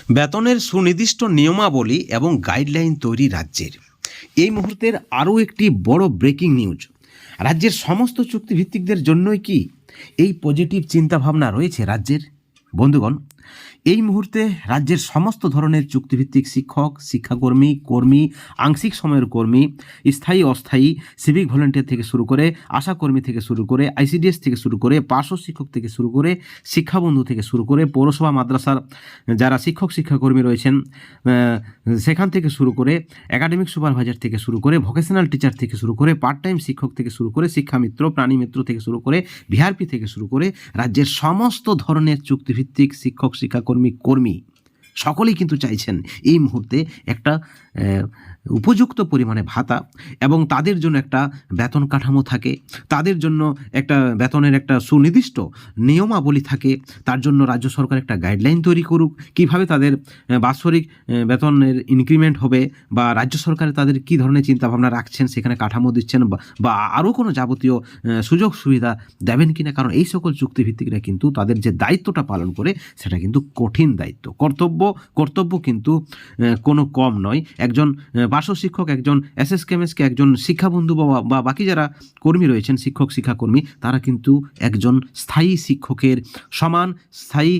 বেতনের সুনির্দিষ্ট নিয়মাবলী এবং গাইডলাইন তৈরি রাজ্যের। এই মুহূর্তের আরও একটি বড় ব্রেকিং নিউজ। রাজ্যের সমস্ত চুক্তিভিত্তিকদের জন্যই কি এই পজিটিভ চিন্তাভাবনা রয়েছে রাজ্যের? বন্ধুগণ, এই মুহূর্তে রাজ্যের সমস্ত ধরনের চুক্তিভিত্তিক শিক্ষক, শিক্ষাকর্মী, কর্মী, আংশিক সময়ের কর্মী, স্থায়ী অস্থায়ী, সিভিক ভলেন্টিয়ার থেকে শুরু করে, আশাকর্মী থেকে শুরু করে, আইসিডিএস থেকে শুরু করে, পার্শ্ব শিক্ষক থেকে শুরু করে, শিক্ষাবন্ধু থেকে শুরু করে, পৌরসভা মাদ্রাসার যারা শিক্ষক শিক্ষাকর্মী রয়েছেন সেখান থেকে শুরু করে, একাডেমিক সুপারভাইজার থেকে শুরু করে, ভোকেশনাল টিচার থেকে শুরু করে, পার্ট টাইম শিক্ষক থেকে শুরু করে, শিক্ষামিত্র, প্রাণী মিত্র থেকে শুরু করে, ভিআরপি থেকে শুরু করে, রাজ্যের সমস্ত ধরনের চুক্তিভিত্তিক শিক্ষক কর্মী সকলেই কিন্তু চাইছেন এই মুহূর্তে একটা উপযুক্ত পরিমাণে ভাতা এবং তাদের জন্য একটা বেতন কাঠামো থাকে, তাদের জন্য একটা বেতনের একটা সুনির্দিষ্ট নিয়মাবলী থাকে। তার জন্য রাজ্য সরকার একটা গাইডলাইন তৈরি করুক, কিভাবে তাদের বাৎসরিক বেতনের ইনক্রিমেন্ট হবে, বা রাজ্য সরকারে তাদের কী ধরনের চিন্তাভাবনা রাখছেন, সেখানে কাঠামো দিচ্ছেন, বা আরও কোনো যাবতীয় সুযোগ সুবিধা দেবেন কিনা। কারণ এই সকল চুক্তিভিত্তিকরা কিন্তু তাদের যে দায়িত্বটা পালন করে সেটা কিন্তু কঠিন দায়িত্ব, কর্তব্য কিন্তু কোনো কম নয়। একজন পার্শ্ব শিক্ষক, একজন এসএসকেএমএসকে, একজন শিক্ষাবন্ধু বা বাকি যারা কর্মী রয়েছেন, শিক্ষক শিক্ষাকর্মী, তারা কিন্তু একজন স্থায়ী শিক্ষকের সমান, স্থায়ী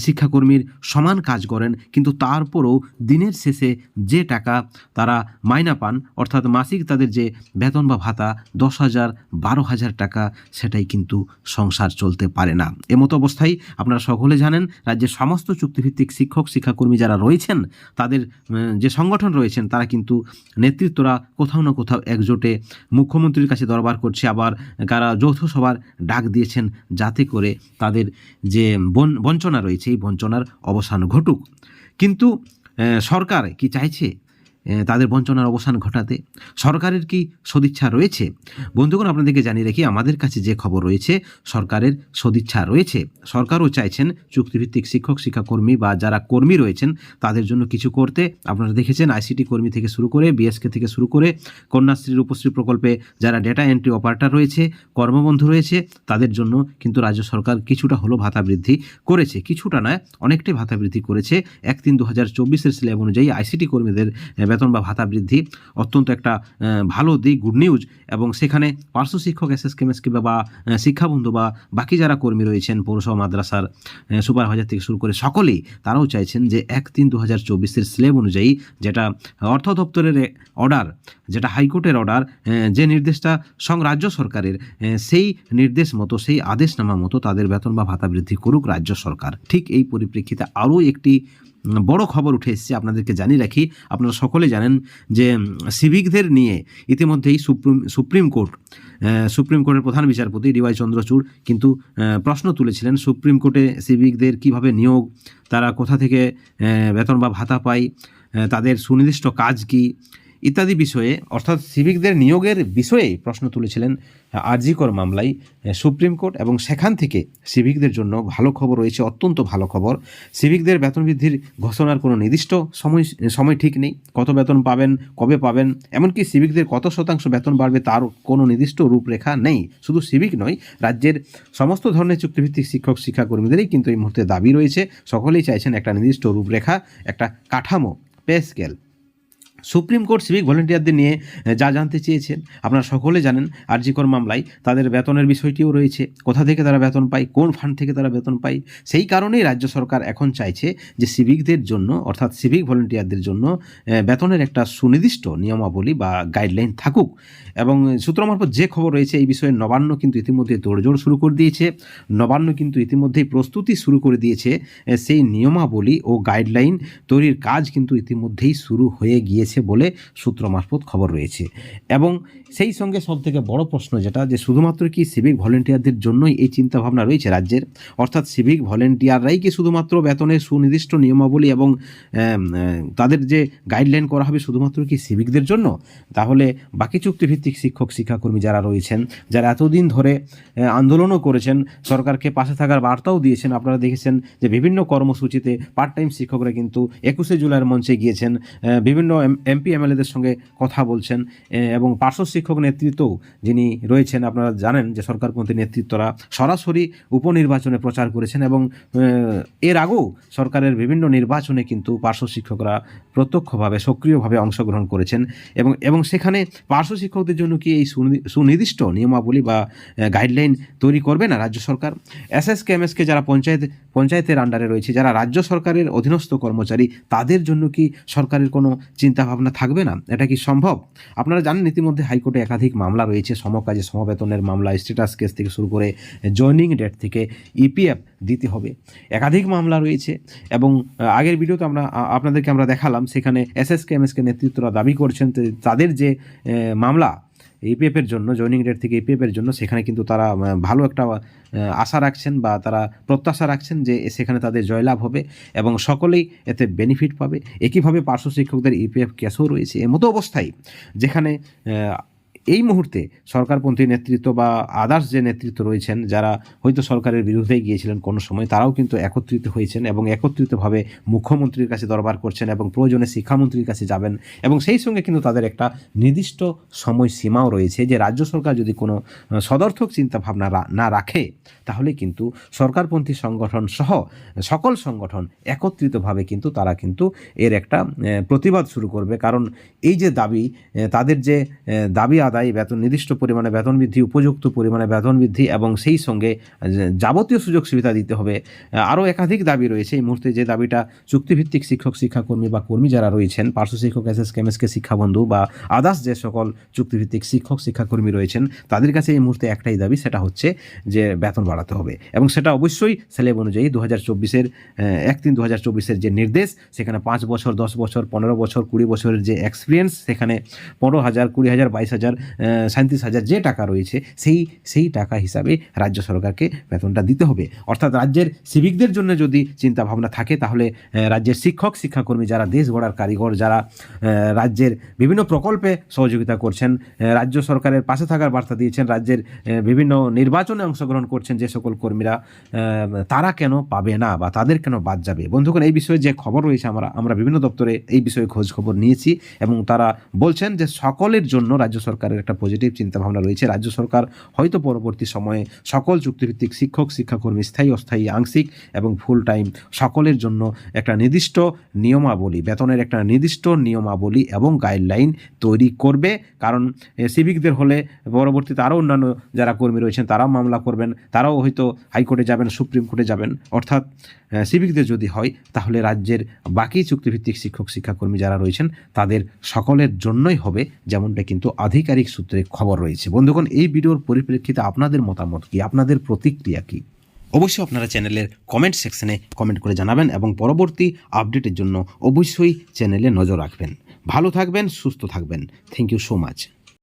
শিক্ষাকর্মীর সমান কাজ করেন। কিন্তু তারপরও দিনের শেষে যে টাকা তারা মাইনা পান, অর্থাৎ মাসিক তাদের যে বেতন বা ভাতা 10,000, 12,000 টাকা, সেটাই কিন্তু সংসার চলতে পারে না। এমতো অবস্থায় আপনারা সকলে জানেন রাজ্যের সমস্ত চুক্তিভিত্তিক শিক্ষক শিক্ষাকর্মী যারা রয়েছেন, তাদের যে সংগঠন রয়েছেন, তারা কিন্তু নেতৃত্বরা কোথাও না কোথাও একজোটে মুখ্যমন্ত্রীর কাছে দরবার করছে, আবার কারা যৌথ সভার ডাক দিয়েছেন, যাতে করে তাদের যে বঞ্চনা রয়েছে এই বঞ্চনার অবসান ঘটুক। কিন্তু সরকার কি চাইছে তাদের বঞ্চনার অবসান ঘটাতে? সরকারের কি সদিচ্ছা রয়েছে? বন্ধুগণ, আপনাদেরকে জানিয়ে রাখি, আমাদের কাছে যে খবর রয়েছে, সরকারের সদিচ্ছা রয়েছে। সরকারও চাইছেন চুক্তিভিত্তিক শিক্ষক শিক্ষাকর্মী বা যারা কর্মী রয়েছেন তাদের জন্য কিছু করতে। আপনারা দেখেছেন আইসিটি কর্মী থেকে শুরু করে, বিএসকে থেকে শুরু করে, কন্যাশ্রী রূপশ্রী প্রকল্পে যারা ডেটা এন্ট্রি অপারেটর রয়েছে, কর্মবন্ধু রয়েছে, তাদের জন্য কিন্তু রাজ্য সরকার কিছুটা হলো ভাতা বৃদ্ধি করেছে। কিছুটা নয়, অনেকটাই ভাতা বৃদ্ধি করেছে। 1/3/2024 স্ল্যাব অনুযায়ী আইসিটি কর্মীদের বেতন বা ভাতা বৃদ্ধি অত্যন্ত একটা ভালো দিক, গুড নিউজ। এবং সেখানে পার্শ্ব শিক্ষক, এসএসকেএমএসকে বা শিক্ষাবন্ধু বা বাকি যারা কর্মী রয়েছেন, পৌরসভা মাদ্রাসার সুপারভাইজার থেকে শুরু করে সকলেই তারাও চাইছেন যে 1/3/2024 স্ল্যাব অনুযায়ী, যেটা অর্থ দপ্তরের অর্ডার, যেটা হাইকোর্টের অর্ডার, যে নির্দেশটা রাজ্য সরকারের, সেই নির্দেশ মতো, সেই আদেশনামা মতো তাদের বেতন বা ভাতা বৃদ্ধি করুক রাজ্য সরকার। ঠিক এই পরিপ্রেক্ষিতে আরও একটি বড় খবর উঠে এসেছে, আপনাদেরকে জানিয়ে রাখি। আপনারা সকলে জানেন যে সিভিকদের নিয়ে ইতিমধ্যেই সুপ্রিম কোর্টের প্রধান বিচারপতি ডিওয়াই চন্দ্রচূড় কিন্তু প্রশ্ন তুলেছিলেন। সুপ্রিম কোর্টে সিভিকদের কিভাবে নিয়োগ, তারা কোথা থেকে বেতন বা ভাতা পায়, তাদের সুনির্দিষ্ট কাজ কি, ইত্যাদি বিষয়ে, অর্থাৎ সিভিকদের নিয়োগের বিষয়ে প্রশ্ন তুলেছিলেন আরজিকর মামলায় সুপ্রিম কোর্ট। এবং সেখান থেকে সিভিকদের জন্য ভালো খবর রয়েছে, অত্যন্ত ভালো খবর। সিভিকদের বেতন বৃদ্ধির ঘোষণার কোনো নির্দিষ্ট সময় ঠিক নেই, কত বেতন পাবেন, কবে পাবেন, এমনকি সিভিকদের কত শতাংশ বেতন বাড়বে তার কোনো নির্দিষ্ট রূপরেখা নেই। শুধু সিভিক নয়, রাজ্যের সমস্ত ধরনের চুক্তিভিত্তিক শিক্ষক শিক্ষাকর্মীদেরই কিন্তু এই মুহূর্তে দাবি রয়েছে। সকলেই চাইছেন একটা নির্দিষ্ট রূপরেখা, একটা কাঠামো, pay scale. Supreme court civic ভলেন্টিয়ারদের নিয়ে যা জানতে চেয়েছেন, আপনারা সকলে জানেন আরজিকর মামলায় তাদের বেতনের বিষয়টিও রয়েছে, কোথা থেকে তারা বেতন পায়, কোন ফান্ড থেকে তারা বেতন পায়। সেই কারণেই রাজ্য সরকার এখন চাইছে যে সিভিকদের জন্য, অর্থাৎ সিভিক ভলেন্টিয়ারদের জন্য বেতনের একটা সুনির্দিষ্ট নিয়মাবলী বা গাইডলাইন থাকুক। এবং সূত্র মারফত যে খবর রয়েছে, এই বিষয়ে নবান্ন কিন্তু ইতিমধ্যে তোড়জোড় শুরু করে দিয়েছে। নবান্ন কিন্তু ইতিমধ্যেই প্রস্তুতি শুরু করে দিয়েছে। সেই নিয়মাবলী ও গাইডলাইন তৈরির কাজ কিন্তু ইতিমধ্যেই শুরু হয়ে গিয়েছে বলে সূত্র মারফত খবর রয়েছে। এবং সেই সঙ্গে সবথেকে বড় প্রশ্ন যেটা, যে শুধুমাত্র কি সিভিক ভলেন্টিয়ারদের জন্যই এই চিন্তাভাবনা রয়েছে রাজ্যের, অর্থাৎ সিভিক ভলেন্টিয়াররাই কি শুধুমাত্র বেতনের সুনির্দিষ্ট নিয়মাবলী এবং তাদের যে গাইডলাইন করা হবে শুধুমাত্র কি সিভিকদের জন্য? তাহলে বাকি চুক্তিভিত্তিক শিক্ষক শিক্ষাকর্মী যারা রয়েছেন, যারা এতদিন ধরে আন্দোলনও করেছেন, সরকারকে পাশে থাকার বার্তাও দিয়েছেন, আপনারা দেখেছেন যে বিভিন্ন কর্মসূচিতে পার্ট টাইম শিক্ষকরা কিন্তু 21শে জুলাইয়ের মঞ্চে গিয়েছেন, বিভিন্ন এমপি এমএলএদের সঙ্গে কথা বলছেন এবং পার্শ্ব শিক্ষক নেতৃত্বও যিনি রয়েছেন, আপনারা জানেন যে সরকারপন্থী নেতৃত্বরা সরাসরি উপনির্বাচনে প্রচার করেছেন এবং এর আগেও সরকারের বিভিন্ন নির্বাচনে কিন্তু পার্শ্ব শিক্ষকরা প্রত্যক্ষভাবে সক্রিয়ভাবে অংশগ্রহণ করেছেন এবং সেখানে পার্শ্ব শিক্ষকদের জন্য কি এই সুনির্দিষ্ট নিয়মাবলী বা গাইডলাইন তৈরি করবে না রাজ্য সরকার? এসএসকে এমএসকে যারা পঞ্চায়েতের আন্ডারে রয়েছে, যারা রাজ্য সরকারের অধীনস্থ কর্মচারী, তাদের জন্য কি সরকারের কোনো চিন্তাভাবনা থাকবে না? এটা কি সম্ভব? আপনারা জানেন ইতিমধ্যে হাইকোর্টে একাধিক মামলা রয়েছে, সমকাজে সমবেতনের মামলা, স্ট্যাটাস কেস থেকে শুরু করে জয়নিং ডেট থেকে ইপিএফ দিতে হবে, একাধিক মামলা রয়েছে। এবং আগের ভিডিওতে আপনাদেরকে আমরা দেখালাম, সেখানে এসএসকে এমএসকে নেতৃত্বরা দাবি করছেন তাদের যে মামলা ইপিএফের জন্য, জয়নিং ডেট থেকে ইপিএফের জন্য, সেখানে কিন্তু তারা ভালো একটা আশা রাখছেন বা তারা প্রত্যাশা রাখছেন যে সেখানে তাদের জয়লাভ হবে এবং সকলেই এতে বেনিফিট পাবে। একইভাবে পার্শ্ব শিক্ষকদের ইপিএফ কেসও রয়েছে। এমতো অবস্থায় যেখানে এই মুহূর্তে সরকারপন্থী নেতৃত্ব বা আদার্স যে নেতৃত্ব রয়েছেন, যারা হয়তো সরকারের বিরুদ্ধে গিয়েছিলেন কোনো সময়, তারাও কিন্তু একত্রিত হয়েছেন এবং একত্রিতভাবে মুখ্যমন্ত্রীর কাছে দরবার করছেন এবং প্রয়োজনে শিক্ষামন্ত্রীর কাছে যাবেন। এবং সেই সঙ্গে কিন্তু তাদের একটা নির্দিষ্ট সময়সীমাও রয়েছে যে রাজ্য সরকার যদি কোনো সদর্থক চিন্তাভাবনা না রাখে, তাহলে কিন্তু সরকারপন্থী সংগঠন সহ সকল সংগঠন একত্রিতভাবে কিন্তু তারা কিন্তু এর একটা প্রতিবাদ শুরু করবে। কারণ এই যে দাবি, তাদের যে দাবি আদায়, বেতন নির্দিষ্ট পরিমাণে বেতন বৃদ্ধি, উপযুক্ত পরিমাণে বেতন বৃদ্ধি এবং সেই সঙ্গে যাবতীয় সুযোগ সুবিধা দিতে হবে, আরও একাধিক দাবি রয়েছে। এই মুহূর্তে যে দাবিটা চুক্তিভিত্তিক শিক্ষক, শিক্ষাকর্মী বা কর্মী যারা রয়েছেন, পার্শ্ব শিক্ষক, এসএসকে এমএসকে শিক্ষাবন্ধু বা আদার্স যে সকল চুক্তিভিত্তিক শিক্ষক, শিক্ষাকর্মী রয়েছেন, তাদের কাছে এই মুহূর্তে একটাই দাবি, সেটা হচ্ছে যে বেতন বাড়াতে হবে। এবং সেটা অবশ্যই স্ল্যাব অনুযায়ী 2024-এর 1/3/2024-এর যে নির্দেশ, সেখানে 5 বছর, 10 বছর, 15 বছর, 20 বছরের যে এক্সপিরিয়েন্স, সেখানে 15,000, 20,000, 22,000, 37,000 যে টাকা রয়েছে, সেই টাকা হিসাবে রাজ্য সরকারকে বেতনটা দিতে হবে। অর্থাৎ রাজ্যের সিভিকদের জন্য যদি চিন্তাভাবনা থাকে, তাহলে রাজ্যের শিক্ষক, শিক্ষাকর্মী যারা দেশ গড়ার কারিগর, যারা রাজ্যের বিভিন্ন প্রকল্পে সহযোগিতা করছেন, রাজ্য সরকারের পাশে থাকার বার্তা দিয়েছেন, রাজ্যের বিভিন্ন নির্বাচনে অংশগ্রহণ করছেন যে সকল কর্মীরা, তারা কেন পাবে না বা তাদের কেন বাদ যাবে? বন্ধুগণ, এই বিষয়ে যে খবর রয়েছে, আমরা বিভিন্ন দপ্তরে এই বিষয়ে খোঁজ খবর নিয়েছি এবং তারা বলছেন যে সকলের জন্য রাজ্য সরকারের একটা পজিটিভ চিন্তাভাবনা রয়েছে। রাজ্য সরকার হয়তো পরবর্তী সময়ে সকল চুক্তিভিত্তিক শিক্ষক, শিক্ষাকর্মী, স্থায়ী, অস্থায়ী, আংশিক এবং ফুল টাইম সকলের জন্য একটা নির্দিষ্ট নিয়মাবলী, বেতনের একটা নির্দিষ্ট নিয়মাবলী এবং গাইডলাইন তৈরি করবে। কারণ সিভিকদের হলে পরবর্তীতে আরও অন্যান্য যারা কর্মী রয়েছেন, তারাও মামলা করবেন, তারাও হয়তো হাইকোর্টে যাবেন, সুপ্রিম কোর্টে যাবেন। অর্থাৎ সিভিকদের যদি হয়, তাহলে রাজ্যের বাকি চুক্তিভিত্তিক শিক্ষক, শিক্ষাকর্মী যারা রয়েছেন, তাদের সকলের জন্যই হবে, যেমনটা কিন্তু আধিকারিক সূত্রে খবর রয়েছে। বন্ধুগণ, এই ভিডিওর পরিপ্রেক্ষিতে আপনাদের মতামত কি, আপনাদের প্রতিক্রিয়া কি? অবশ্যই আপনারা চ্যানেলের কমেন্ট সেকশনে কমেন্ট করে জানাবেন এবং পরবর্তী আপডেটের জন্য অবশ্যই চ্যানেলে নজর রাখবেন। ভালো থাকবেন, সুস্থ থাকবেন। Thank you so much.